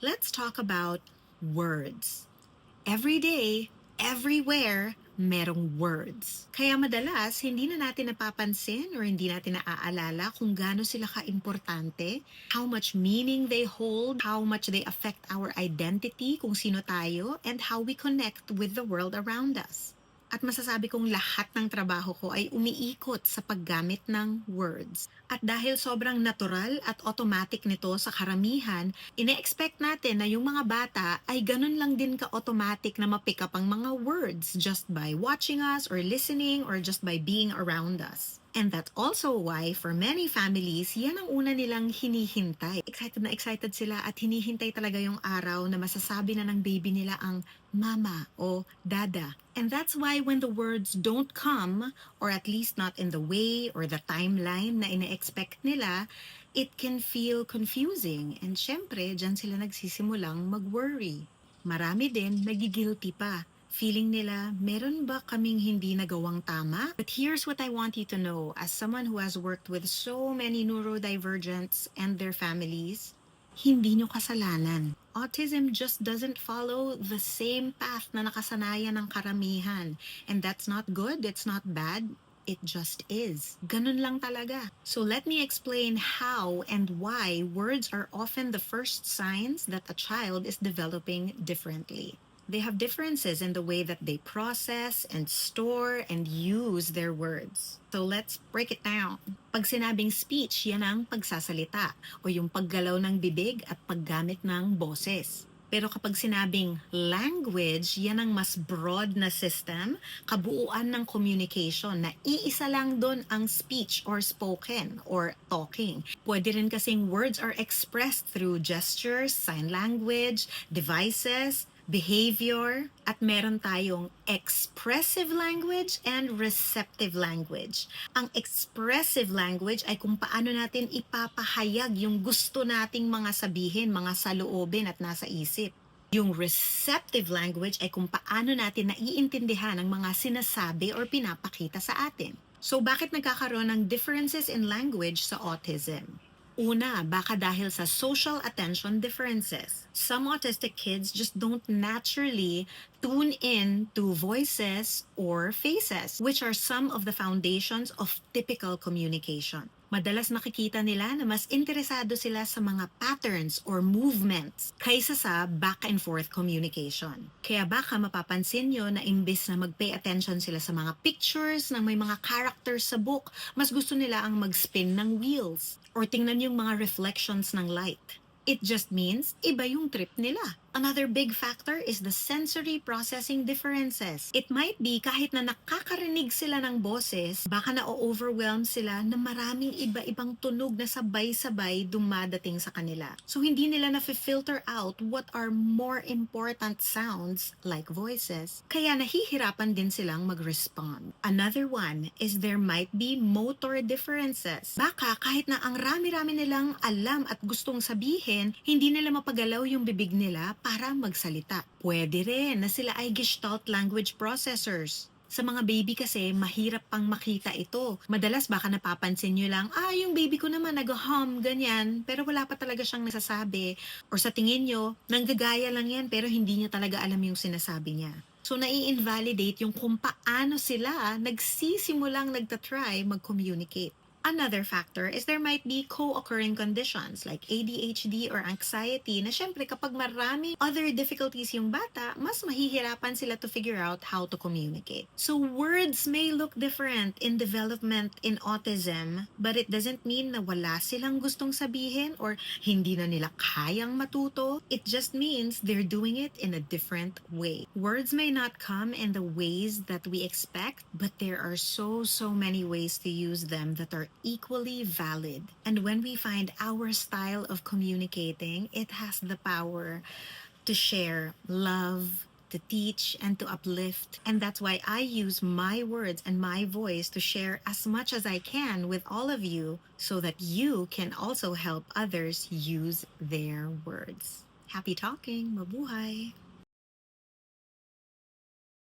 let's talk about words. Every day, everywhere, merong words. Kaya madalas, hindi na natin napapansin or hindi natin naaalala kung gaano sila ka-importante, how much meaning they hold, how much they affect our identity, kung sino tayo, and how we connect with the world around us. At masasabi kong lahat ng trabaho ko ay umiikot sa paggamit ng words. At dahil sobrang natural at automatic nito sa karamihan, ine-expect natin na yung mga bata ay ganun lang din ka-automatic na ma-pick up ang mga words just by watching us or listening or just by being around us. And that's also why for many families, yan ang una nilang hinihintay. Excited sila at hinihintay talaga yung araw na masasabi na ng baby nila ang mama o dada. And that's why when the words don't come, or at least not in the way or the timeline na ine-expect nila, it can feel confusing. And syempre, dyan sila nagsisimulang mag-worry. Marami din nagigilty pa. Feeling nila, meron ba kaming hindi nagawang tama? But here's what I want you to know. As someone who has worked with so many neurodivergents and their families, hindi nyo kasalanan. Autism just doesn't follow the same path na nakasanayan ng karamihan. And that's not good, it's not bad. It just is. Ganun lang talaga. So let me explain how and why words are often the first signs that a child is developing differently. They have differences in the way that they process and store and use their words. So let's break it down. Pag sinabing speech, yan ang pagsasalita o yung paggalaw ng bibig at paggamit ng boses. Pero kapag sinabing language, yan ang mas broad na system, kabuuan ng communication na iisa lang doon ang speech or spoken or talking. Pwede rin kasing words are expressed through gestures, sign language, devices, behavior, at meron tayong expressive language and receptive language. Ang expressive language ay kung paano natin ipapahayag yung gusto nating mga sabihin, mga saloobin at nasa isip. Yung receptive language ay kung paano natin naiintindihan ang mga sinasabi or pinapakita sa atin. So bakit nagkakaroon ng differences in language sa autism? Una, baka dahil sa social attention differences. Some autistic kids just don't naturally tune in to voices or faces, which are some of the foundations of typical communication. Madalas nakikita nila na mas interesado sila sa mga patterns or movements kaysa sa back and forth communication. Kaya baka mapapansin nyo na imbis na mag-pay attention sila sa mga pictures ng may mga characters sa book, mas gusto nila ang mag-spin ng wheels or tingnan yung mga reflections ng light. It just means iba yung trip nila. Another big factor is the sensory processing differences. It might be kahit na nakakarinig sila ng boses, baka na-overwhelm sila na maraming iba-ibang tunog na sabay-sabay dumadating sa kanila. So hindi nila na-filter out what are more important sounds like voices. Kaya nahihirapan din silang mag-respond. Another one is there might be motor differences. Baka kahit na ang rami-rami nilang alam at gustong sabihin, hindi nila mapagalaw yung bibig nila para magsalita. Pwede rin na sila ay Gestalt language processors. Sa mga baby kasi, mahirap pang makita ito. Madalas baka napapansin nyo lang, yung baby ko naman nag-hum, ganyan, pero wala pa talaga siyang nasasabi. Or sa tingin nyo, nanggagaya lang yan, pero hindi niya talaga alam yung sinasabi niya. So, nai-invalidate yung kung paano sila nagsisimulang nagtatry mag-communicate. Another factor is there might be co-occurring conditions like ADHD or anxiety na syempre kapag marami other difficulties yung bata, mas mahihirapan sila to figure out how to communicate. So words may look different in development in autism, but it doesn't mean na wala silang gustong sabihin or hindi na nila kayang matuto. It just means they're doing it in a different way. Words may not come in the ways that we expect, but there are so many ways to use them that are equally valid. And when we find our style of communicating, it has the power to share love, to teach, and to uplift. And that's why I use my words and my voice to share as much as I can with all of you so that you can also help others use their words. Happy talking! Mabuhay!